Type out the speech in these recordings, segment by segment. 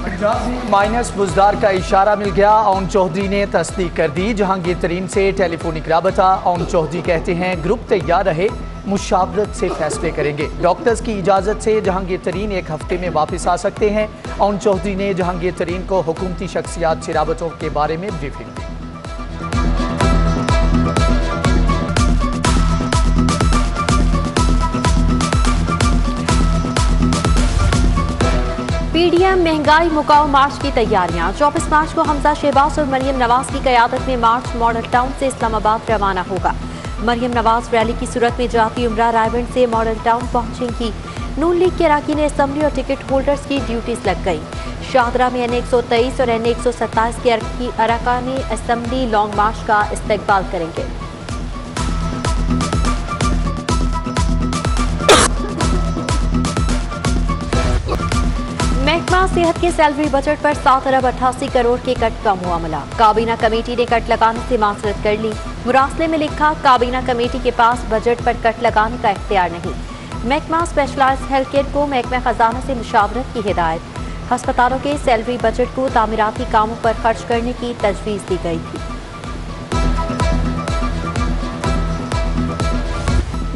पंजाब में माइनस बुजदार का इशारा मिल गया। ओन चौधरी ने तस्दीक कर दी। जहांगीर तरीन से टेलीफोनिक राबता। ओन चौधरी कहते हैं ग्रुप तैयार रहे, मुशावरत से फैसले करेंगे। डॉक्टर्स की इजाज़त से जहांगीर तरीन एक हफ्ते में वापस आ सकते हैं। ओन चौधरी ने जहांगीर तरीन को हुकूमती शख्सियात से राबतों के बारे में ब्रीफिंग दी। पीडीएम महंगाई मुकाओ मार्च की तैयारियां। 24 मार्च को हमजा शहबाज और मरियम नवाज की क़यादत में मार्च मॉडल टाउन से इस्लामाबाद रवाना होगा। मरियम नवाज रैली की सूरत में जाती उम्रा रायबंड से मॉडल टाउन पहुंचेंगी। नून लीग के अराकीन असेंबली और टिकट होल्डर्स की ड्यूटीज लग गई। शाहदरा में NA 123 और NA 127 के अरकान असेंबली लॉन्ग मार्च का इस्तकबाल करेंगे। महकमा सेहत के सैलरी बजट पर 7 अरब 88 करोड़ के कट का मामला। काबीना कमेटी ने कट लगाने से माजरत कर ली। मुरासले में लिखा, काबीना कमेटी के पास बजट पर कट लगाने का इख्तियार नहीं। महकमा स्पेशलाइज्ड हेल्थ केयर को महकमा खजाना से मुशावरत की हिदायत। अस्पतालों के सैलरी बजट को तामीराती कामों पर खर्च करने की तजवीज़ दी गई थी।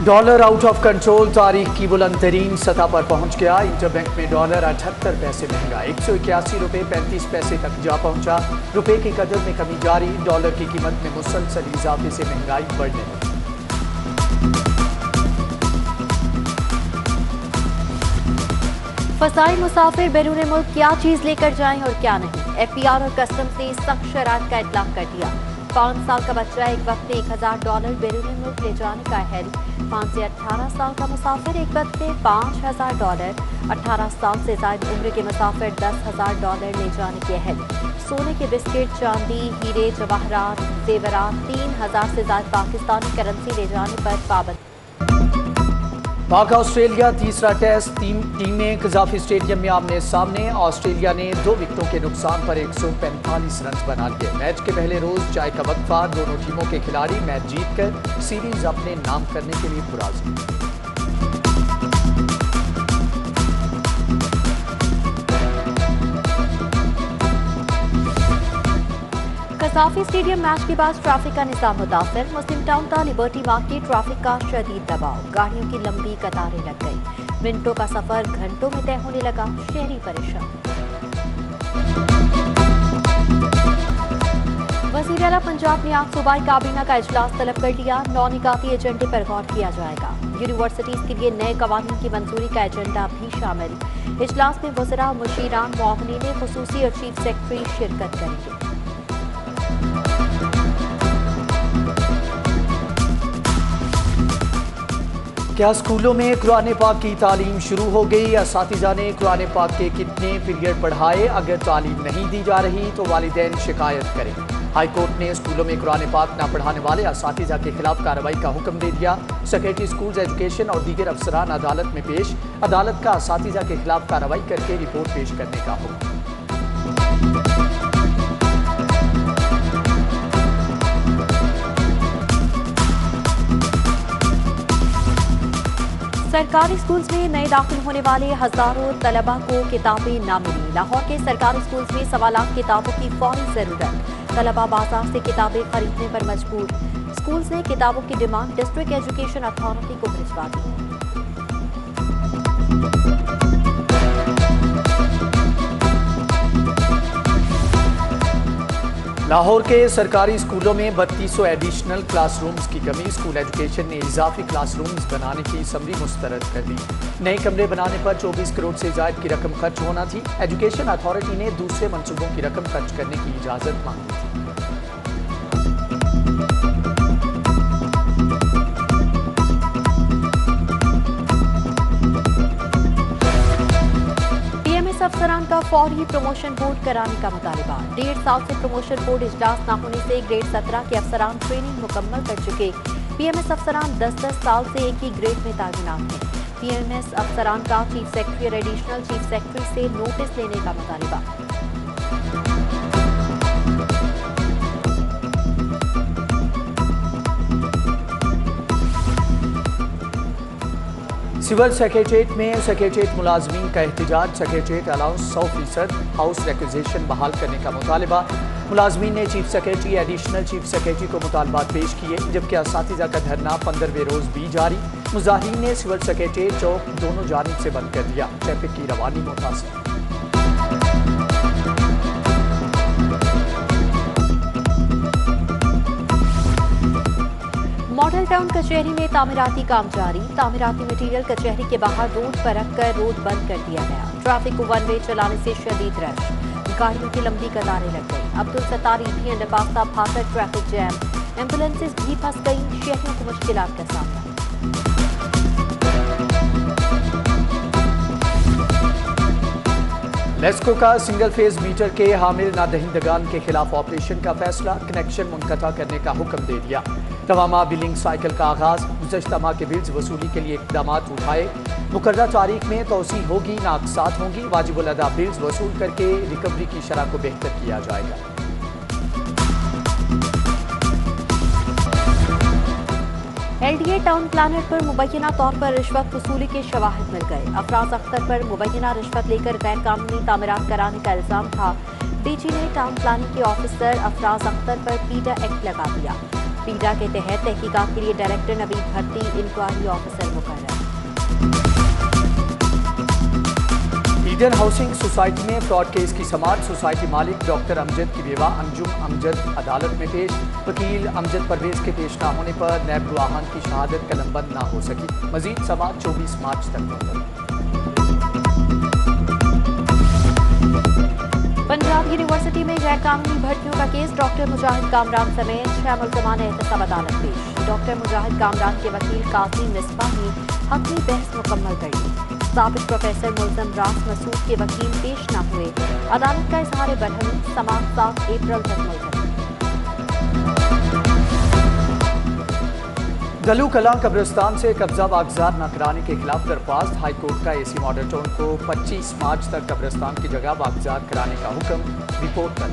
डॉलर आउट ऑफ कंट्रोल तारीख की बुलंद तरीन सतह पर पहुंच गया। इंटरबैंक में डॉलर 78 पैसे महंगा 181 रुपये 35 पैसे तक जा पहुंचा। रुपए की कदर में कमी जारी। डॉलर की कीमत में मुसलसल इजाफे से महंगाई बढ़ने लगी। फसाई मुसाफिर बैरून मुल्क क्या चीज लेकर जाएं और क्या नहीं। FPR और कस्टम्स ने सख्त शरात का इतलाक कर दिया। 5 साल का बच्चा एक वक्त में $1000 बैरून मुल्क ले जाने का अहल। 5 से 18 साल का मुसाफिर एक वक्त में $5000। 18 साल से ज्यादा उम्र के मुसाफिर $10,000 ले जाने के अहल। सोने के बिस्किट, चांदी, हीरे, जवाहरात, जेवरात 3000 से ज्यादा पाकिस्तानी करेंसी ले जाने पर पाबंद। पाक ऑस्ट्रेलिया तीसरा टेस्ट। टीमें कजाफी स्टेडियम में आमने सामने। ऑस्ट्रेलिया ने 2 विकेटों के नुकसान पर 145 रन बना लिए। मैच के पहले रोज चाय का वक्फा। दोनों टीमों के खिलाड़ी मैच जीतकर सीरीज अपने नाम करने के लिए पुराज़िम। कजाफी स्टेडियम मैच के बाद ट्रैफिक का निजाम मुतासर। मुस्लिम टाउन था लिबर्टी मार्केट ट्रैफिक का शदीद दबाव। गाड़ियों की लंबी कतारें लग गई। मिनटों का सफर घंटों में तय होने लगा। शहरी परेशान। वज़ीर आला पंजाब ने आज सूबाई काबीना का इजलास तलब कर लिया। 9 निकाती एजेंडे पर गौर किया जाएगा। यूनिवर्सिटीज के लिए नए कवानीन की मंजूरी का एजेंडा भी शामिल। इजलास में वज़रा, मुशीरान, मुआवनीन, खुसूसी और चीफ सेक्रेटरी शिरकत करेंगे। क्या स्कूलों में कुरान पाक की तालीम शुरू हो गई? असातिज़ा ने कुरान पाक के कितने पीरियड पढ़ाए? अगर तालीम नहीं दी जा रही तो वालिदैन शिकायत करें। हाई कोर्ट ने स्कूलों में कुरान पाक न पढ़ाने वाले असातिज़ा के खिलाफ कार्रवाई का हुक्म दे दिया। सेक्रेटरी स्कूल्स एजुकेशन और दीगर अफसरान अदालत में पेश। अदालत का असातिज़ा के खिलाफ कार्रवाई करके रिपोर्ट पेश करने का हुक्म। सरकारी स्कूल्स में नए दाखिल होने वाले हजारों तलबा को किताबें न मिली। लाहौर के सरकारी स्कूल्स में 1.25 लाख किताबों की फौरी जरूरत। तलबा बाजार से किताबें खरीदने पर मजबूर। स्कूल्स ने किताबों की डिमांड डिस्ट्रिक्ट एजुकेशन अथॉरिटी को भिजवा दी। लाहौर के सरकारी स्कूलों में 3200 एडिशनल क्लासरूम्स की कमी। स्कूल एजुकेशन ने इजाफी क्लासरूम्स बनाने की समरी मुस्तरद कर दी। नए कमरे बनाने पर 24 करोड़ से ज्यादा की रकम खर्च होना थी। एजुकेशन अथॉरिटी ने दूसरे मंसूबों की रकम खर्च करने की इजाजत मांगी थी। अफसरान का फौरी प्रमोशन बोर्ड कराने का मुतालबा। 1.5 साल से प्रमोशन बोर्ड इजलास न होने से ग्रेड 17 के अफसरान ट्रेनिंग मुकम्मल कर चुके। PMS अफसरान 10-10 साल से एक ही ग्रेड में तैनात हैं। PMS अफसरान का चीफ सेक्रेटरी और एडिशनल चीफ सेक्रेटरी से नोटिस लेने का मुतालबा। सिविल सेक्रेटरीट में सेक्रेटरीट मुलाजमीन का एहतजाज। सेक्रेटरीट अलाउंस 100% हाउस रिक्विजिशन बहाल करने का मुतालबा। मुलाजमीन ने chief secretary, additional chief secretary को मुतालबात पेश किए, जबकि असातिज़ा का धरना 15वें रोज़ भी जारी। मुजाहिरीन ने सिविल सेक्रेटरीट चौक दोनों जानिब से बंद कर दिया। ट्रैफिक की रवानी मुतासिर। मॉडल टाउन कचहरी में तामीराती काम जारी। तामीराती मटीरियल कचहरी के बाहर रोड पर रखकर रोड बंद कर दिया गया। ट्रैफिक को वन वे चलाने से शदीद रश, गाड़ियों की लंबी कतारें लग गई। अब्दुल सत्तार ईदी अंडरपास का फासर ट्रैफिक जैम, एम्बुलेंसेज भी फंस गई। शहरियों को मुश्किलात का सामना। लेस्को का सिंगल फेज मीटर के हामिल नादहिंदगान के खिलाफ ऑपरेशन का फैसला। कनेक्शन मुनक़ता करने का हुक्म दे दिया। तमाम बिलिंग साइकिल का आगाज। गुज़श्ता माह के बिल्स वसूली के लिए इक़दाम उठाए। मुकर्ररा तारीख में तोसी होगी, नाक़सात होंगी। वाजिबुल अदा बिल्स वसूल करके रिकवरी की शरह को बेहतर किया जाएगा। LDA टाउन प्लानर पर मुबैना तौर पर रिश्वत वसूली के शवाहिद मिल गए। अफराज अख्तर पर मुबैना रिश्वत लेकर गैर कानूनी तामीरात कराने का इल्जाम था। DG ने टाउन प्लानिंग के ऑफिसर अफराज अख्तर पर पीडा एक्ट लगा दिया। पीडा के तहत तहकीकात के लिए डायरेक्टर नवीद भट्टी इंक्वायरी ऑफिसर मुकर्रर। ईडन हाउसिंग सोसाइटी में फ्रॉड केस की समाअत। सोसाइटी मालिक डॉक्टर अमजद की बेवा अंजुम अमजद अदालत में पेश। वकील अमजद परवेज के पेश न होने पर नैब गवाहान की शहादत कलमबंद न हो सकी। मजीद समाअत 24 मार्च तक होगी। पंजाब यूनिवर्सिटी में गैर कानूनी भर्तियों का केस। डॉक्टर मुजाहिद कामरान समेत 6 मुल्ज़मान एहतसाब अदालत पेश। डॉक्टर मुजाहिद कामरान के वकील कासिम मिसबा ने हक़ी बहस मुकम्मल कर ली। साबिक प्रोफेसर मुल्ज़म रास मसूद के वकील पेश न हुए। अदालत का इजहार बरहमी। समाअत 7 अप्रैल तक मुलतवी। गलू कलां कब्रिस्तान से कब्जा बागजार न कराने के खिलाफ दरख्वास्त। हाईकोर्ट का AC मॉडल टाउन को 25 मार्च तक कब्रिस्तान की जगह बागजार कराने का हुक्म। रिपोर्ट कर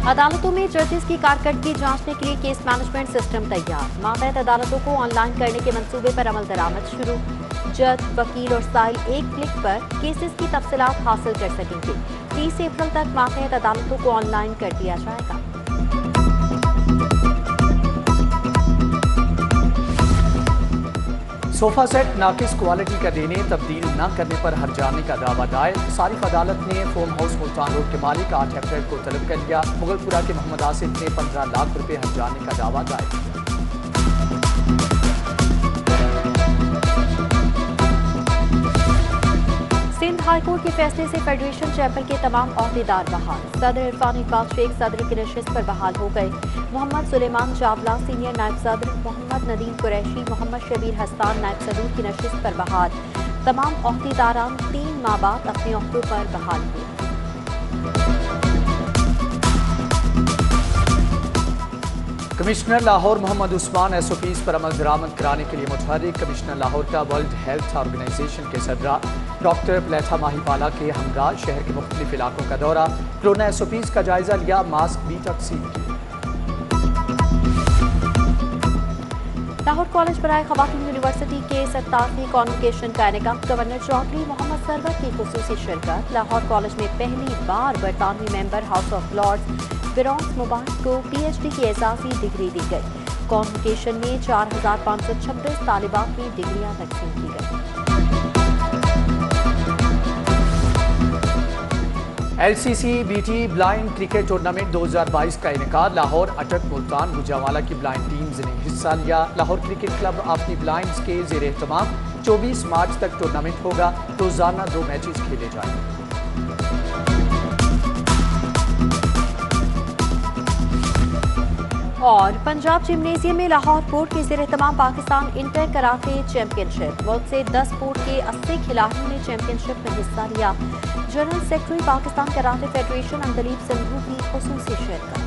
अदालतों में जजेस की कारकर्दगी जांचने के लिए केस मैनेजमेंट सिस्टम तैयार। मातहत अदालतों को ऑनलाइन करने के मंसूबे पर अमल दरामद शुरू। जज, वकील और साइल एक क्लिक पर केसेस की तफसीलात हासिल कर सकेंगे। 30 अप्रैल तक मातहत अदालतों को ऑनलाइन कर दिया जाएगा। सोफा सेट नाकिस क्वालिटी का देने, तब्दील न करने पर हर्जाने का दावा दायर। सारिफ अदालत ने फोम हाउस मुल्तान रोड के मालिक 8 अप्रैल को तलब कर लिया। मुगलपुरा के मोहम्मद आसिफ ने 15 लाख रुपए हर्जाने का दावा दायर किया। सिंध हाईकोर्ट के फैसले से फेडरेशन चैम्बर के तमाम ओहदेदार बहाल। सदर इरफान इकबाल शेख सदर की नशिस्त पर बहाल हो गए। मोहम्मद सुलेमान चावला सीनियर नायब सदर, मोहम्मद नदीम कुरैशी, मोहम्मद शबीर हस्तान नायब सदर की नशिस्त पर बहाल। तमाम ओहदेदारान 3 माह बाद अपने ओहदों पर बहाल हुए। कमिश्नर लाहौर मोहम्मद उस्मान SOPs पर अमल दरामद कराने के लिए मुतहर्रिक। कमिश्नर लाहौर का वर्ल्ड हेल्थ ऑर्गेनाइजेशन के सदरा डॉक्टर प्लेथा माहीपाला के हमरा शहर के मुख्तलिफ इलाकों का दौरा। कोरोना SOPs का जायजा लिया, मास्क भी तकसीम किए। लाहौर कॉलेज बराए खवातीन यूनिवर्सिटी के 87वीं कॉन्वोकेशन का इनेकाद। गवर्नर चौधरी मोहम्मद सरवर की खुसूसी शिरकत। लाहौर कॉलेज में पहली बार बरतानवी मेंबर हाउस ऑफ लॉर्ड्स बिरॉन्स मुबारक को PhD की एजाजी डिग्री दी गई। कॉन्वोकेशन में 4526 तालिबात की डिग्रियां तकसीम की गई। LCC BT blind cricket tournament 2022 का इनेकाद। लाहौर, अटक, मुल्तान, गुजरांवाला की ब्लाइंड टीम्स ने हिस्सा लिया। लाहौर क्रिकेट क्लब अपनी ब्लाइंड्स के जेर एहतमाम 24 मार्च तक टूर्नामेंट होगा। रोजाना 2 मैचेस खेले जाएंगे। और पंजाब जिम्नेजियम में लाहौर पोर्ट के ज़ेर तमाम पाकिस्तान इंटर कराटे चैंपियनशिप। मुल्क से 10 पोर्ट के 80 खिलाड़ियों ने चैंपियनशिप में हिस्सा लिया। General secretary Pakistan karate federation Andleeb Sindhu की खुसूसी शिरकत।